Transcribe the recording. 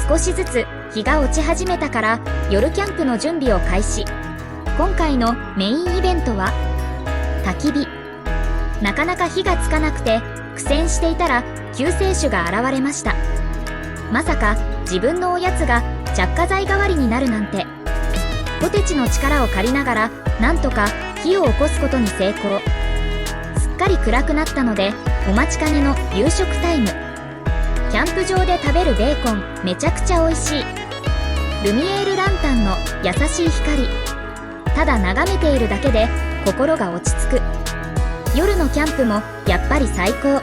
少しずつ日が落ち始めたから夜キャンプの準備を開始。今回のメインイベントは焚き火。なかなか火がつかなくて苦戦していたら救世主が現れました。まさか自分のおやつが着火剤代わりになるなんて。ポテチの力を借りながらなんとか火を起こすことに成功。すっかり暗くなったのでお待ちかねの夕食タイム。キャンプ場で食べるベーコンめちゃくちゃ美味しい。ルミエールランタンの優しい光。ただ眺めているだけで心が落ち着く。夜のキャンプもやっぱり最高。